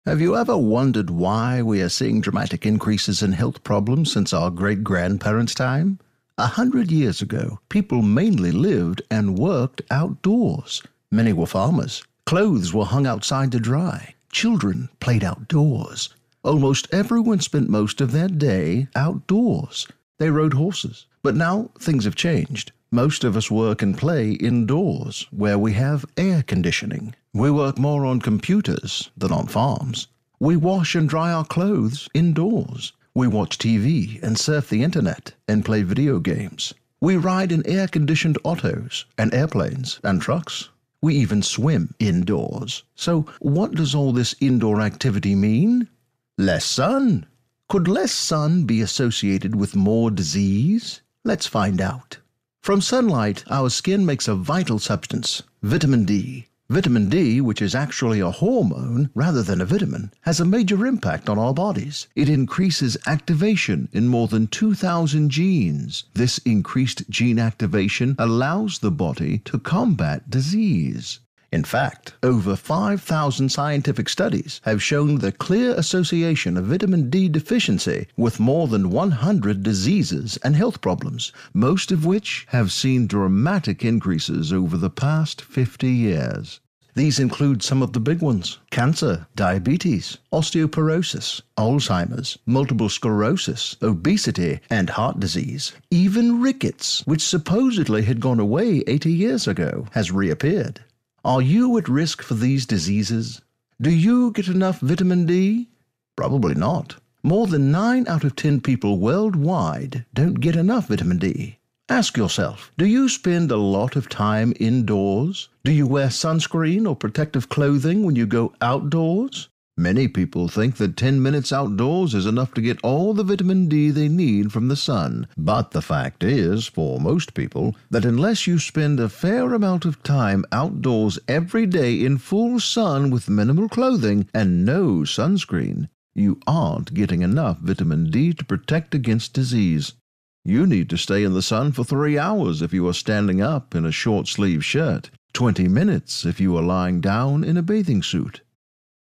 Have you ever wondered why we are seeing dramatic increases in health problems since our great-grandparents' time? 100 years ago, people mainly lived and worked outdoors. Many were farmers. Clothes were hung outside to dry. Children played outdoors. Almost everyone spent most of their day outdoors. They rode horses. But now things have changed. Most of us work and play indoors, where we have air conditioning. We work more on computers than on farms. We wash and dry our clothes indoors. We watch TV and surf the internet and play video games. We ride in air-conditioned autos and airplanes and trucks. We even swim indoors. So what does all this indoor activity mean? Less sun. Could less sun be associated with more disease? Let's find out. From sunlight, our skin makes a vital substance, vitamin D. Vitamin D, which is actually a hormone rather than a vitamin, has a major impact on our bodies. It increases activation in more than 2,000 genes. This increased gene activation allows the body to combat disease. In fact, over 5,000 scientific studies have shown the clear association of vitamin D deficiency with more than 100 diseases and health problems, most of which have seen dramatic increases over the past 50 years. These include some of the big ones: cancer, diabetes, osteoporosis, Alzheimer's, multiple sclerosis, obesity, and heart disease. Even rickets, which supposedly had gone away 80 years ago, has reappeared. Are you at risk for these diseases? Do you get enough vitamin D? Probably not. More than 9 out of 10 people worldwide don't get enough vitamin D. Ask yourself, do you spend a lot of time indoors? Do you wear sunscreen or protective clothing when you go outdoors? Many people think that 10 minutes outdoors is enough to get all the vitamin D they need from the sun. But the fact is, for most people, that unless you spend a fair amount of time outdoors every day in full sun with minimal clothing and no sunscreen, you aren't getting enough vitamin D to protect against disease. You need to stay in the sun for 3 hours if you are standing up in a short-sleeved shirt, 20 minutes if you are lying down in a bathing suit.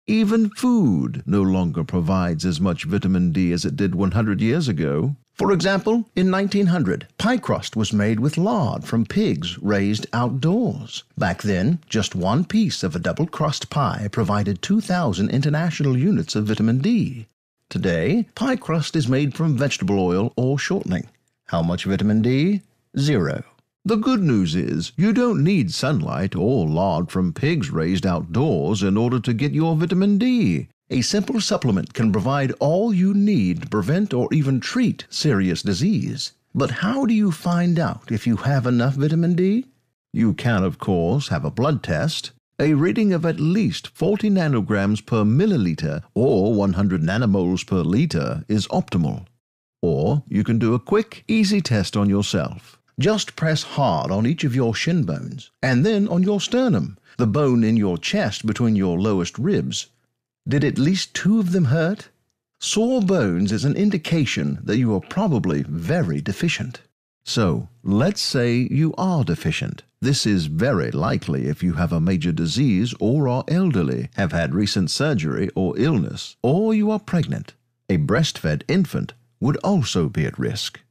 Even food no longer provides as much vitamin D as it did 100 years ago. For example, in 1900, pie crust was made with lard from pigs raised outdoors. Back then, just one piece of a double crust pie provided 2,000 international units of vitamin D. Today, pie crust is made from vegetable oil or shortening. How much vitamin D? 0. The good news is you don't need sunlight or lard from pigs raised outdoors in order to get your vitamin D. A simple supplement can provide all you need to prevent or even treat serious disease. But how do you find out if you have enough vitamin D? You can, of course, have a blood test. A reading of at least 40 nanograms per milliliter or 100 nanomoles per liter is optimal. Or you can do a quick, easy test on yourself. Just press hard on each of your shin bones, and then on your sternum, the bone in your chest between your lowest ribs. Did at least 2 of them hurt? Sore bones is an indication that you are probably very deficient. So, let's say you are deficient. This is very likely if you have a major disease or are elderly, have had recent surgery or illness, or you are pregnant. A breastfed infant would also be at risk.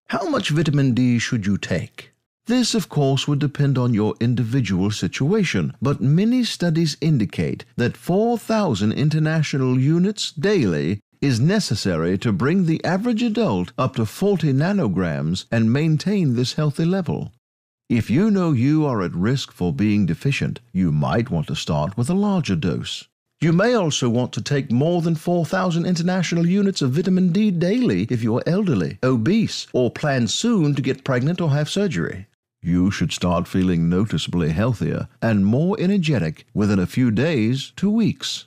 How much vitamin D should you take? This, of course, would depend on your individual situation, but many studies indicate that 4,000 international units daily is necessary to bring the average adult up to 40 nanograms and maintain this healthy level. If you know you are at risk for being deficient, you might want to start with a larger dose. You may also want to take more than 4,000 international units of vitamin D daily if you are elderly, obese, or plan soon to get pregnant or have surgery. You should start feeling noticeably healthier and more energetic within a few days to weeks.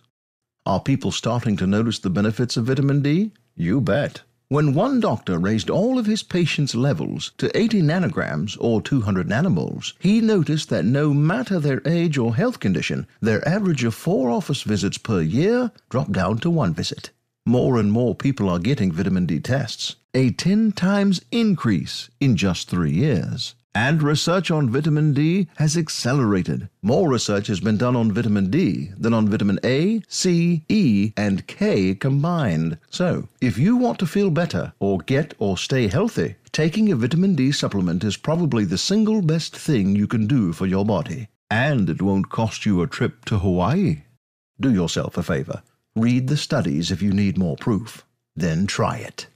Are people starting to notice the benefits of vitamin D? You bet. When one doctor raised all of his patients' levels to 80 nanograms or 200 nanomoles, he noticed that no matter their age or health condition, their average of 4 office visits per year dropped down to 1 visit. More and more people are getting vitamin D tests, a 10 times increase in just 3 years. And research on vitamin D has accelerated. More research has been done on vitamin D than on vitamin A, C, E, and K combined. So, if you want to feel better or get or stay healthy, taking a vitamin D supplement is probably the single best thing you can do for your body. And it won't cost you a trip to Hawaii. Do yourself a favor. Read the studies if you need more proof. Then try it.